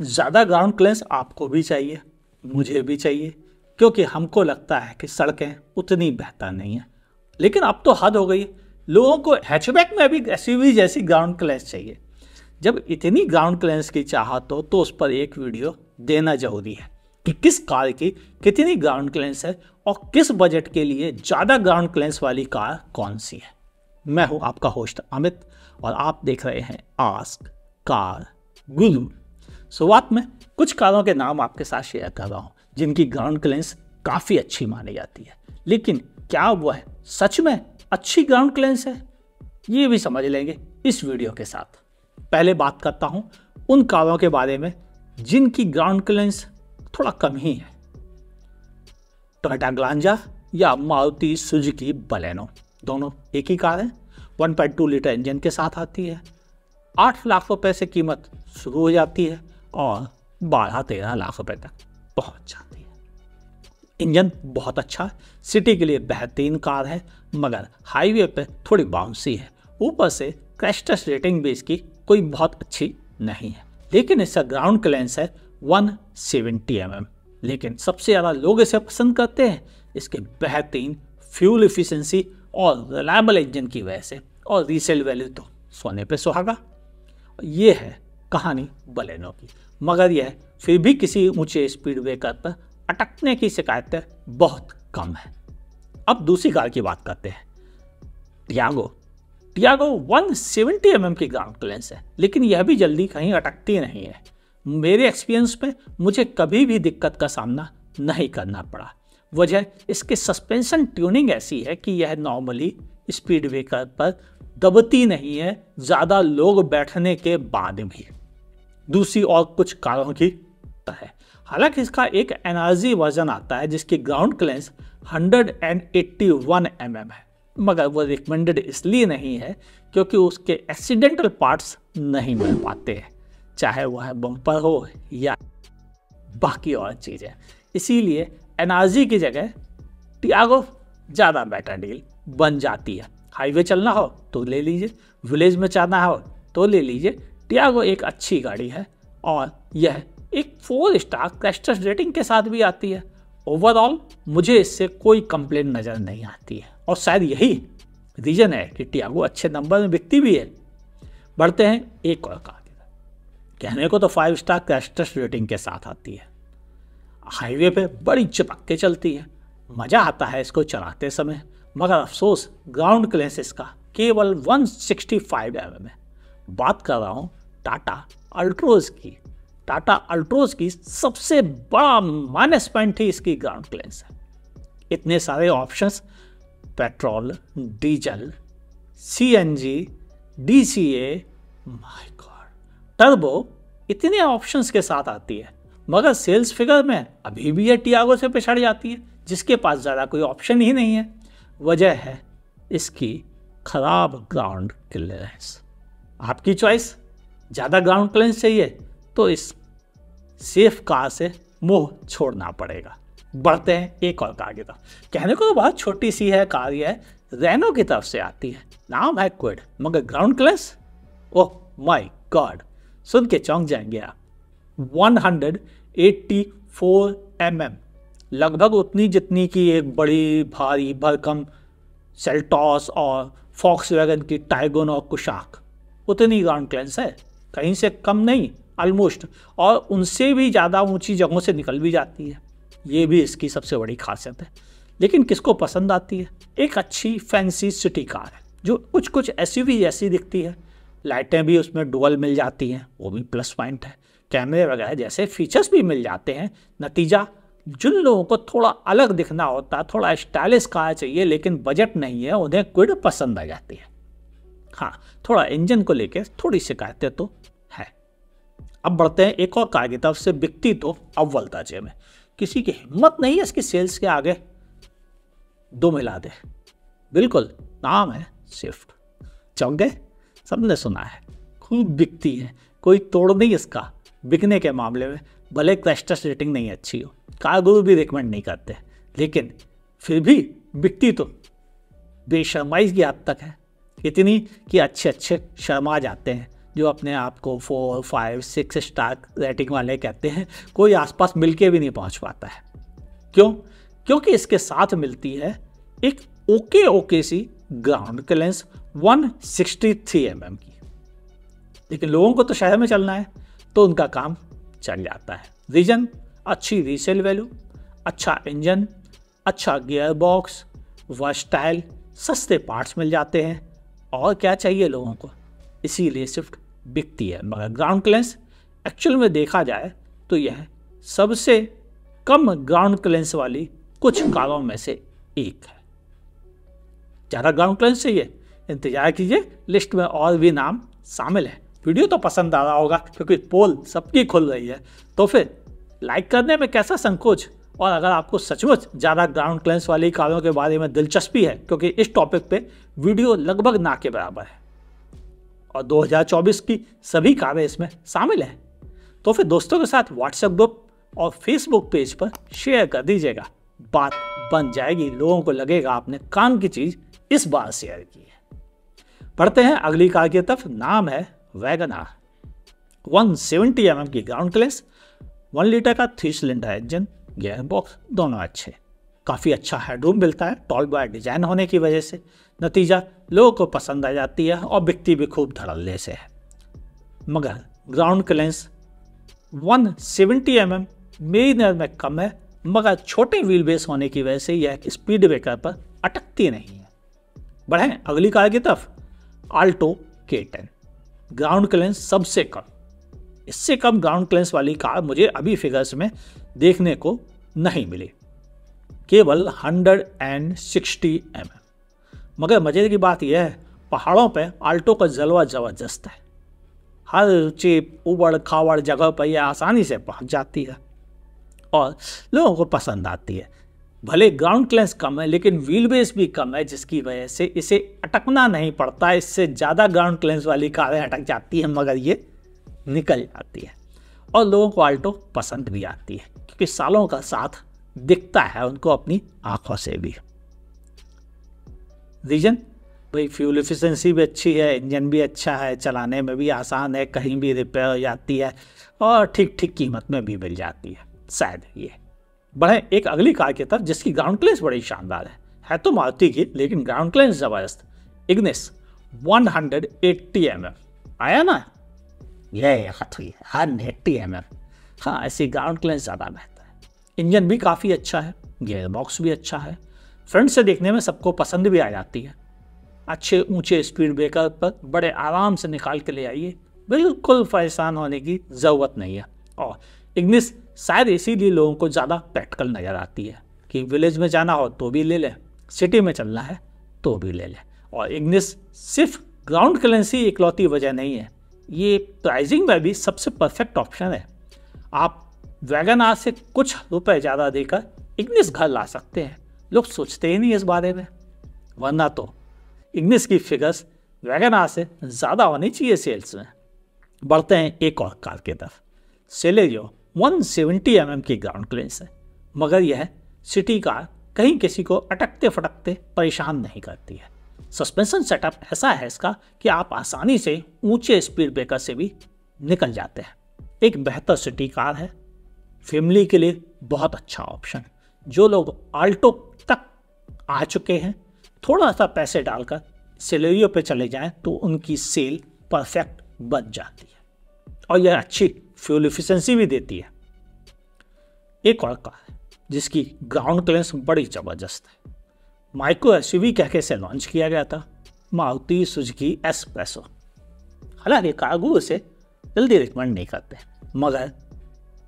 ज़्यादा ground clearance आपको भी चाहिए, मुझे भी चाहिए, क्योंकि हमको लगता है कि सड़कें उतनी बेहतर नहीं हैं। लेकिन अब तो हद हो गई, लोगों को हैचबैक में भी एसयूवी जैसी ग्राउंड क्लियरेंस चाहिए। जब इतनी ग्राउंड क्लियरेंस की चाहत हो तो उस पर एक वीडियो देना जरूरी है कि किस कार की कितनी ग्राउंड क्लियरेंस है और किस बजट के लिए ज़्यादा ग्राउंड क्लियरेंस वाली कार कौन सी है। मैं हूं आपका होस्ट अमित और आप देख रहे हैं आस्क कार गुरु। शुरुआत में कुछ कारों के नाम आपके साथ शेयर कर रहा हूं जिनकी ग्राउंड क्लियरेंस काफ़ी अच्छी मानी जाती है, लेकिन क्या वह सच में अच्छी ग्राउंड क्लियरेंस है, ये भी समझ लेंगे इस वीडियो के साथ। पहले बात करता हूं उन कारों के बारे में जिनकी ग्राउंड क्लियरेंस थोड़ा कम ही है। टोयोटा ग्लांजा या मारुति सुजुकी बलेनो, दोनों एक ही कार है। 1.2 लीटर इंजन के साथ आती है। 8 लाख रुपए से कीमत शुरू हो जाती है और 12-13 लाख रुपए तक पहुंच जाती है। इंजन बहुत अच्छा है, सिटी के लिए बेहतरीन कार है, मगर हाईवे पे थोड़ी बाउंसी है। ऊपर से क्रैश टेस्ट रेटिंग भी इसकी कोई बहुत अच्छी नहीं है, लेकिन इसका ग्राउंड क्लियरेंस है 170 mm। लेकिन सबसे ज़्यादा लोग इसे पसंद करते हैं इसके बेहतरीन फ्यूल एफिशिएंसी और रिलायबल इंजन की वजह से, और रीसेल वैल्यू तो सोने पे सुहागा। ये है कहानी बलेनो की, मगर यह फिर भी किसी ऊंचे स्पीड ब्रेकर पर अटकने की शिकायतें बहुत कम है। अब दूसरी कार की बात करते हैं, टियागो। टियागो 170 mm की ग्राउंड क्लियरेंस है, लेकिन यह भी जल्दी कहीं अटकती नहीं है। मेरे एक्सपीरियंस में मुझे कभी भी दिक्कत का सामना नहीं करना पड़ा। वजह इसके सस्पेंशन ट्यूनिंग ऐसी है कि यह नॉर्मली स्पीड ब्रेकर पर दबती नहीं है, ज़्यादा लोग बैठने के बाद भी, दूसरी और कुछ कारों की तरह। हालांकि इसका एक एनर्जी वर्जन आता है जिसकी ग्राउंड क्लियरेंस 181 mm है, मगर वो रिकमेंडेड इसलिए नहीं है क्योंकि उसके एक्सीडेंटल पार्ट्स नहीं मिल पाते हैं, चाहे वह बम्पर हो या बाकी और चीज़ें। इसीलिए एनर्जी की जगह टियागो ज़्यादा बेटर डील बन जाती है। हाईवे चलना हो तो ले लीजिए, विलेज में जाना हो तो ले लीजिए। टियागो एक अच्छी गाड़ी है और यह एक 4 स्टार क्रैश टेस्ट रेटिंग के साथ भी आती है। ओवरऑल मुझे इससे कोई कंप्लेंट नज़र नहीं आती है और शायद यही रीज़न है कि टियागो अच्छे नंबर में बिकती भी है। बढ़ते हैं एक और कार की तरफ। कहने को तो 5 स्टार क्रैश टेस्ट रेटिंग के साथ आती है, हाईवे पे बड़ी चिपक के चलती है, मज़ा आता है इसको चलाते समय, मगर अफसोस ग्राउंड क्लियरेंस इसका केवल 165 mm है। बात कर रहा हूँ टाटा अल्ट्रोज की। टाटा अल्ट्रोज की सबसे बड़ा माइनस पॉइंट ही इसकी ग्राउंड क्लियरेंस है। इतने सारे options, petrol, diesel, CNG, DCA, my God, turbo, इतने ऑप्शंस के साथ आती है, मगर सेल्स फिगर में अभी भी ये टियागो से पिछड़ जाती है जिसके पास ज़्यादा कोई ऑप्शन ही नहीं है। वजह है इसकी खराब ग्राउंड क्लियरेंस। आपकी चॉइस, ज़्यादा ग्राउंड क्लियरेंस चाहिए तो इस सेफ कार से मुंह छोड़ना पड़ेगा। बढ़ते हैं एक और कार की तरफ। कहने को तो बहुत छोटी सी है कार, ये रेनो की तरफ से आती है, नाम है क्विड, मगर ground clearance, oh my god, सुन के चौंक जाएंगे आप। 184 mm, लगभग उतनी जितनी की एक बड़ी भारी भरकम सेल्टॉस और फॉक्सवैगन की टाइगन और कुशाक, उतनी ग्राउंड क्लियरेंस है, कहीं से कम नहीं, ऑलमोस्ट, और उनसे भी ज़्यादा ऊंची जगहों से निकल भी जाती है। ये भी इसकी सबसे बड़ी खासियत है। लेकिन किसको पसंद आती है? एक अच्छी फैंसी सिटी कार है जो कुछ कुछ एसयूवी जैसी दिखती है। लाइटें भी उसमें डुअल मिल जाती हैं, वो भी प्लस पॉइंट है। कैमरे वगैरह जैसे फीचर्स भी मिल जाते हैं। नतीजा, जिन लोगों को थोड़ा अलग दिखना होता है, थोड़ा स्टाइलिश कार चाहिए लेकिन बजट नहीं है, उन्हें क्विड पसंद आ जाती है। हाँ, थोड़ा इंजन को लेकर थोड़ी शिकायतें तो है। अब बढ़ते हैं एक और कार की तरफ से। बिकती तो अव्वल दर्जे में, किसी की हिम्मत नहीं है इसकी सेल्स के आगे दो मिला दे। बिल्कुल, नाम है स्विफ्ट। चौंक गए? सबने सुना है, खूब बिकती है, कोई तोड़ नहीं इसका बिकने के मामले में। भले क्रैश टेस्ट रेटिंग नहीं अच्छी हो, कार गुरु भी रिकमेंड नहीं करते, लेकिन फिर भी बिकती तो बेशर्माई की हद तक है, इतनी कि अच्छे शर्मा जाते हैं जो अपने आप को 4, 5, 6 स्टार रेटिंग वाले कहते हैं, कोई आसपास मिलके भी नहीं पहुंच पाता है। क्यों? क्योंकि इसके साथ मिलती है एक ओके सी ग्राउंड क्लियरेंस 163 mm की। लेकिन लोगों को तो शहर में चलना है, तो उनका काम चल जाता है। रीजन, अच्छी रीसेल वैल्यू, अच्छा इंजन, अच्छा गियर बॉक्स, वर्सटाइल, सस्ते पार्ट्स मिल जाते हैं, और क्या चाहिए लोगों को, इसीलिए स्विफ्ट बिकती है। मगर ग्राउंड क्लियरेंस एक्चुअल में देखा जाए तो यह सबसे कम ग्राउंड क्लियरेंस वाली कुछ कारों में से एक है। ज़्यादा ग्राउंड क्लियरेंस चाहिए, इंतजार कीजिए, लिस्ट में और भी नाम शामिल है। वीडियो तो पसंद आ रहा होगा क्योंकि पोल सबकी खुल रही है, तो फिर लाइक करने में कैसा संकोच। और अगर आपको सचमुच ज़्यादा ग्राउंड क्लियरेंस वाली कारों के बारे में दिलचस्पी है, क्योंकि इस टॉपिक पे वीडियो लगभग ना के बराबर है और 2024 की सभी कारें इसमें शामिल हैं, तो फिर दोस्तों के साथ व्हाट्सएप ग्रुप और फेसबुक पेज पर शेयर कर दीजिएगा। बात बन जाएगी, लोगों को लगेगा आपने काम की चीज़ इस बार शेयर की है। पढ़ते हैं अगली कार की तरफ। नाम है वैगन आर। 170 mm की ग्राउंड क्लियरेंस, 1 लीटर का 3 सिलेंडर इंजन, गियर बॉक्स दोनों अच्छे, काफ़ी अच्छा हेडरूम मिलता है टॉल बॉय डिजाइन होने की वजह से। नतीजा लोगों को पसंद आ जाती है और बिकती भी खूब धड़ल्ले से है। मगर ग्राउंड क्लियरेंस 170 mm मेरी नज़र में कम है, मगर छोटे व्हील बेस होने की वजह से यह स्पीड ब्रेकर पर अटकती नहीं है। बढ़ें अगली कार की तरफ। आल्टो K10, ग्राउंड क्लियरेंस सबसे कम। इससे कम ग्राउंड क्लियरेंस वाली कार मुझे अभी फिगर्स में देखने को नहीं मिली, केवल 160 mm। मगर मजे की बात यह है, पहाड़ों पे आल्टो का जलवा ज़बरदस्त है। हर ऊंची उबड़ खाबड़ जगह पर यह आसानी से पहुंच जाती है और लोगों को पसंद आती है। भले ग्राउंड क्लियरेंस कम है, लेकिन व्हील बेस भी कम है, जिसकी वजह से इसे अटकना नहीं पड़ता। इससे ज़्यादा ग्राउंड क्लियरेंस वाली कारें अटक जाती हैं, मगर ये निकल जाती है और लोगों को आल्टो पसंद भी आती है, क्योंकि सालों का साथ दिखता है उनको अपनी आंखों से भी। रीजन, भाई फ्यूल एफिशिएंसी भी अच्छी है, इंजन भी अच्छा है, चलाने में भी आसान है, कहीं भी रिपेयर हो जाती है और ठीक ठीक कीमत में भी मिल जाती है, शायद ये। बढ़े एक अगली कार की तरफ, जिसकी ग्राउंड क्लियरेंस बड़ी शानदार है तो मारुति की, लेकिन ग्राउंड क्लियरेंस जबरदस्त। इग्निस 180 mm आया ना, ये 180 mm। हाँ, ऐसी ग्राउंड क्लियरेंस ज़्यादा बेहतर है। इंजन भी काफ़ी अच्छा है, गियर बॉक्स भी अच्छा है, फ्रंट से देखने में सबको पसंद भी आ जाती है। अच्छे ऊंचे स्पीड ब्रेकर पर बड़े आराम से निकाल के ले आइए, बिल्कुल परेशान होने की ज़रूरत नहीं है। और इग्निस शायद इसीलिए लोगों को ज़्यादा प्रैक्टिकल नज़र आती है कि विलेज में जाना हो तो भी ले लें, सिटी में चलना है तो भी ले लें। और इग्निस सिर्फ ग्राउंड क्लियरेंस ही इकलौती वजह नहीं है, ये प्राइसिंग में भी सबसे परफेक्ट ऑप्शन है। आप वैगन आर से कुछ रुपए ज़्यादा देकर इग्निस घर ला सकते हैं। लोग सोचते ही नहीं इस बारे में, वरना तो इग्निस की फिगर्स वैगन आर से ज़्यादा होनी चाहिए सेल्स में। बढ़ते हैं एक और कार की तरफ। सेलेरियो 170 mm की ग्राउंड क्लियरेंस है, मगर यह सिटी कार कहीं किसी को अटकते फटकते परेशान नहीं करती है। सस्पेंशन सेटअप ऐसा है इसका कि आप आसानी से ऊंचे स्पीड ब्रेकर से भी निकल जाते हैं। एक बेहतर सिटी कार है, फैमिली के लिए बहुत अच्छा ऑप्शन। जो लोग आल्टो तक आ चुके हैं, थोड़ा सा पैसे डालकर सेलेरियो पे चले जाएं तो उनकी सेल परफेक्ट बच जाती है और यह अच्छी फ्यूल एफिशिएंसी भी देती है। एक और कार है जिसकी ग्राउंड क्लियरेंस बड़ी ज़बरदस्त है, माइक्रो एसयूवी कह के इसे लॉन्च किया गया था, मारुति सुजुकी एस्प्रेसो। हालांकि कारगो इसे जल्दी रिकमेंड नहीं करते, मगर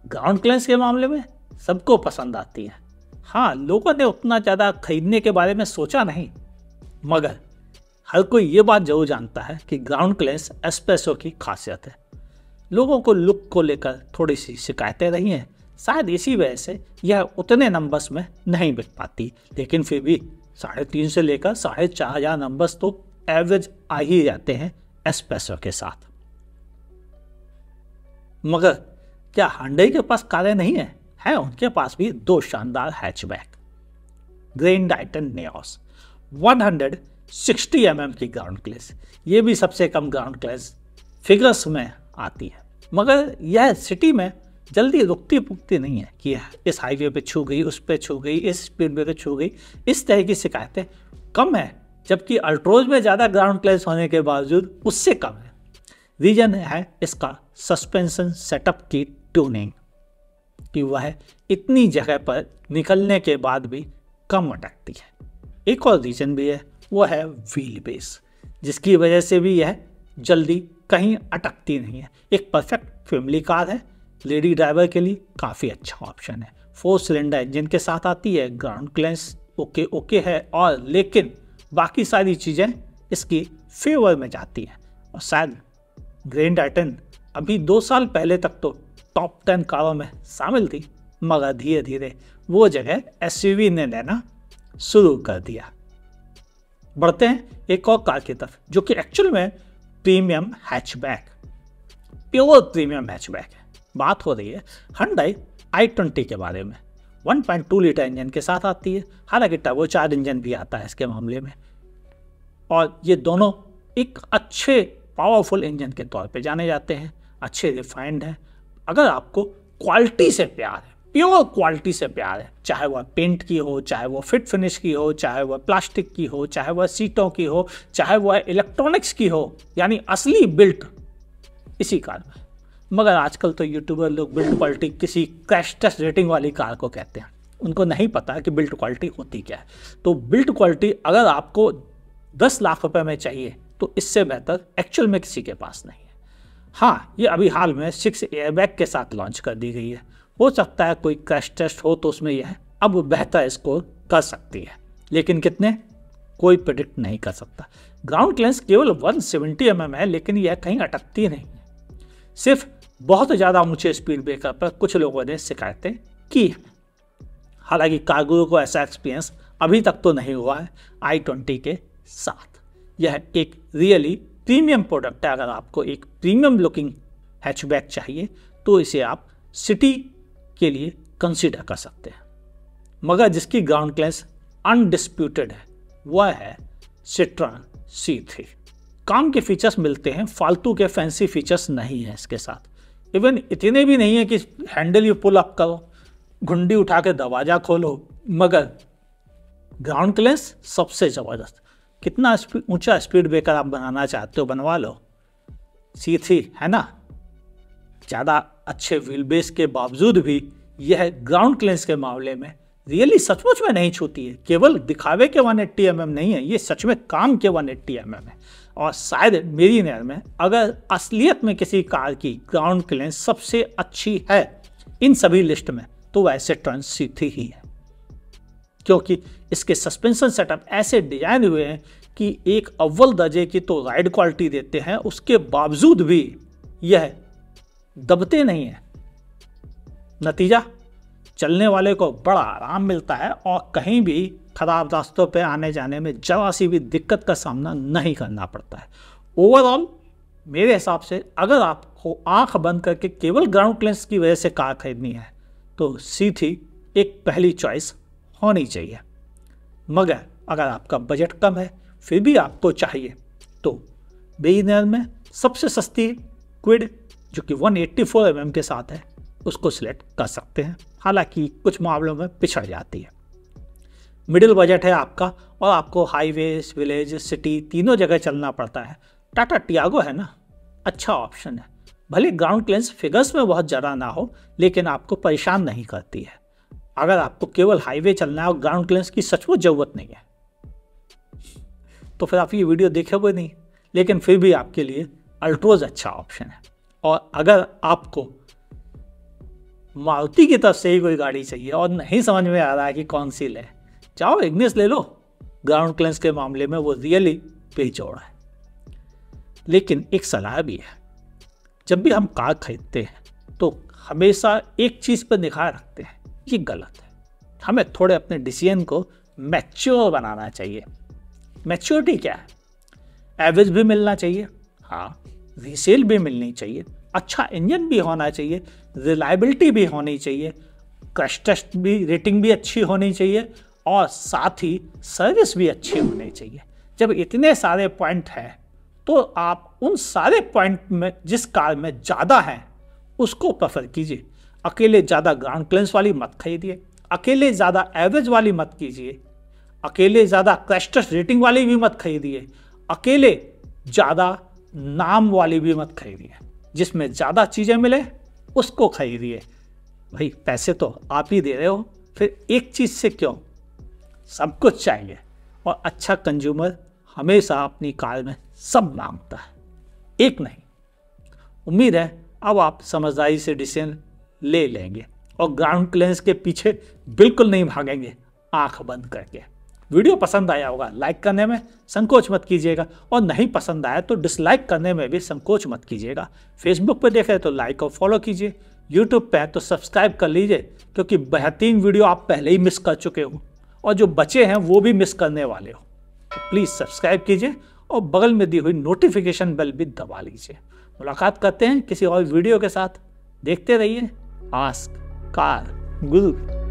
ग्राउंड क्लियरेंस के मामले में सबको पसंद आती है। हाँ, लोगों ने उतना ज़्यादा खरीदने के बारे में सोचा नहीं, मगर हर कोई ये बात जरूर जानता है कि ग्राउंड क्लियरेंस एस्प्रेसो की खासियत है। लोगों को लुक को लेकर थोड़ी सी शिकायतें रही हैं, शायद इसी वजह से यह उतने नंबर्स में नहीं बिक पाती, लेकिन फिर भी 350 से लेकर 4,500 नंबर्स तो एवरेज आ ही जाते हैं एस्प्रेसो के साथ। मगर क्या हुंडई के पास कारें नहीं है उनके पास भी दो शानदार हैचबैक। ग्रैंड आइटन नियोस 160 mm की ग्राउंड क्लियरेंस, ये भी सबसे कम ग्राउंड क्लियरेंस फिगर्स में आती है, मगर यह सिटी में जल्दी रुकती पुकती नहीं है कि इस हाईवे पे छू गई, उस पे छू गई, इस स्पीड पे छू गई। इस तरह की शिकायतें कम है, जबकि अल्ट्रोज में ज़्यादा ग्राउंड क्लियरेंस होने के बावजूद उससे कम है। रीजन है इसका सस्पेंशन सेटअप की ट्यूनिंग, कि वह इतनी जगह पर निकलने के बाद भी कम अटकती है। एक और रीजन भी है, वो है व्हील बेस, जिसकी वजह से भी यह जल्दी कहीं अटकती नहीं है। एक परफेक्ट फैमिली कार है, लेडी ड्राइवर के लिए काफ़ी अच्छा ऑप्शन है। 4 सिलेंडर इंजन के साथ आती है, ग्राउंड क्लियरेंस ओके है, और लेकिन बाकी सारी चीज़ें इसकी फेवर में जाती हैं। और शायद ग्रैंड आइटन अभी 2 साल पहले तक तो टॉप 10 कारों में शामिल थी, मगर धीरे धीरे वो जगह एसयूवी ने लेना शुरू कर दिया। बढ़ते हैं एक और कार की तरफ, जो कि एक्चुअल में premium hatchback, pure premium hatchback है। बात हो रही है Hyundai i20 के बारे में। 1.2 लीटर इंजन के साथ आती है, हालांकि टर्बोचार्ज इंजन भी आता है इसके मामले में, और ये दोनों एक अच्छे पावरफुल इंजन के तौर पे जाने जाते हैं, अच्छे रिफाइंड हैं। अगर आपको क्वालिटी से प्यार है, प्योर क्वालिटी से प्यार है, चाहे वह पेंट की हो, चाहे वह फिट फिनिश की हो, चाहे वह प्लास्टिक की हो, चाहे वह सीटों की हो, चाहे वह इलेक्ट्रॉनिक्स की हो, यानी असली बिल्ट इसी कार में। मगर आजकल तो यूट्यूबर लोग बिल्ट क्वालिटी किसी क्रैश टेस्ट रेटिंग वाली कार को कहते हैं, उनको नहीं पता कि बिल्ट क्वालिटी होती क्या है। तो बिल्ट क्वालिटी अगर आपको 10 लाख रुपए में चाहिए तो इससे बेहतर एक्चुअल में किसी के पास नहीं है। हाँ, ये अभी हाल में 6 एयरबैग के साथ लॉन्च कर दी गई है। हो सकता है कोई क्रैश टेस्ट हो तो उसमें यह अब बेहतर स्कोर कर सकती है, लेकिन कितने कोई प्रेडिक्ट नहीं कर सकता। ग्राउंड क्लियरेंस केवल 170 mm है, लेकिन यह कहीं अटकती नहीं है। सिर्फ बहुत ज़्यादा ऊंचे स्पीड ब्रेकर पर कुछ लोगों ने शिकायतें की हैं। हालांकि कारगुरू को ऐसा एक्सपीरियंस अभी तक तो नहीं हुआ है i20 के साथ। यह एक रियली प्रीमियम प्रोडक्ट है। अगर आपको एक प्रीमियम लुकिंग हैचबैक चाहिए तो इसे आप सिटी के लिए कंसीडर कर सकते हैं। मगर जिसकी ग्राउंड क्लियरेंस अनडिस्प्यूटेड है वह है Citroen C3। काम के फीचर्स मिलते हैं, फालतू के फैंसी फीचर्स नहीं है इसके साथ। इवन इतने भी नहीं है कि हैंडल यू पुल अप करो, घुंडी उठा के दरवाजा खोलो, मगर ग्राउंड क्लियरेंस सबसे ज़बरदस्त। कितना ऊंचा स्पीड ब्रेकर आप बनाना चाहते हो बनवा लो, C3 है ना। ज़्यादा अच्छे व्हील बेस के बावजूद भी यह ग्राउंड क्लियरेंस के मामले में रियली सचमुच में नहीं छूती है। केवल दिखावे के 180 mm नहीं है, ये सच में काम के 180 mm है। और शायद मेरी नज़र में अगर असलियत में किसी कार की ग्राउंड क्लियरेंस सबसे अच्छी है इन सभी लिस्ट में तो वह Citroen C3 ही है, क्योंकि इसके सस्पेंशन सेटअप ऐसे डिजाइन हुए हैं कि एक अव्वल दर्जे की तो राइड क्वालिटी देते हैं, उसके बावजूद भी यह दबते नहीं है। नतीजा, चलने वाले को बड़ा आराम मिलता है और कहीं भी खराब रास्तों पे आने जाने में जरा सी भी दिक्कत का सामना नहीं करना पड़ता है। ओवरऑल मेरे हिसाब से अगर आपको आंख बंद करके केवल ग्राउंड क्लियरेंस की वजह से कार खरीदनी है तो C3 एक पहली चॉइस होनी चाहिए। मगर अगर आपका बजट कम है फिर भी आपको चाहिए तो मेरी नज़र में सबसे सस्ती क्विड जो कि 184 mm के साथ है उसको सिलेक्ट कर सकते हैं। हालांकि कुछ मामलों में पिछड़ जाती है। मिडिल बजट है आपका और आपको हाईवेज, विलेज, सिटी तीनों जगह चलना पड़ता है, टाटा टियागो है ना, अच्छा ऑप्शन है। भले ग्राउंड क्लियरेंस फिगर्स में बहुत ज़्यादा ना हो लेकिन आपको परेशान नहीं करती है। अगर आपको केवल हाईवे चलना है और ग्राउंड क्लियरेंस की सचमुच ज़रूरत नहीं है तो फिर आप ये वीडियो देखे नहीं, लेकिन फिर भी आपके लिए अल्ट्रोज अच्छा ऑप्शन है। और अगर आपको मारुति की तरफ से ही कोई गाड़ी चाहिए और नहीं समझ में आ रहा है कि कौन सी ले, जाओ इग्निस ले लो। ग्राउंड क्लियरेंस के मामले में वो रियली बेजोड़ है। लेकिन एक सलाह भी है, जब भी हम कार खरीदते हैं तो हमेशा एक चीज़ पर निगाह रखते हैं, ये गलत है। हमें थोड़े अपने डिसीजन को मैच्योर बनाना चाहिए। मैच्योरिटी क्या है? एवरेज भी मिलना चाहिए, हाँ, रीसेल भी मिलनी चाहिए, अच्छा इंजन भी होना चाहिए, रिलायबिलिटी भी होनी चाहिए, क्रैश टेस्ट भी रेटिंग भी अच्छी होनी चाहिए और साथ ही सर्विस भी अच्छी होनी चाहिए। जब इतने सारे पॉइंट हैं तो आप उन सारे पॉइंट में जिस कार में ज़्यादा है उसको प्रेफर कीजिए। अकेले ज़्यादा ग्राउंड क्लियरेंस वाली मत खरीदिए, अकेले ज़्यादा एवरेज वाली मत कीजिए, अकेले ज़्यादा क्रैश टेस्ट रेटिंग वाली भी मत खरीदिए, अकेले ज़्यादा नाम वाली भी मत खरीदिए। जिसमें ज़्यादा चीज़ें मिले उसको खरीदिए। भाई पैसे तो आप ही दे रहे हो, फिर एक चीज़ से क्यों? सब कुछ चाहिए। और अच्छा कंज्यूमर हमेशा अपनी कार में सब मांगता है, एक नहीं। उम्मीद है अब आप समझदारी से डिसीजन ले लेंगे और ग्राउंड क्लियरेंस के पीछे बिल्कुल नहीं भागेंगे आंख बंद करके। वीडियो पसंद आया होगा लाइक करने में संकोच मत कीजिएगा, और नहीं पसंद आया तो डिसलाइक करने में भी संकोच मत कीजिएगा। फेसबुक पर देख रहे तो लाइक और फॉलो कीजिए, यूट्यूब पे तो सब्सक्राइब कर लीजिए, क्योंकि बेहतरीन वीडियो आप पहले ही मिस कर चुके हो और जो बचे हैं वो भी मिस करने वाले हो। तो प्लीज़ सब्सक्राइब कीजिए और बगल में दी हुई नोटिफिकेशन बेल भी दबा लीजिए। मुलाकात करते हैं किसी और वीडियो के साथ। देखते रहिए आस्क कार गुरु।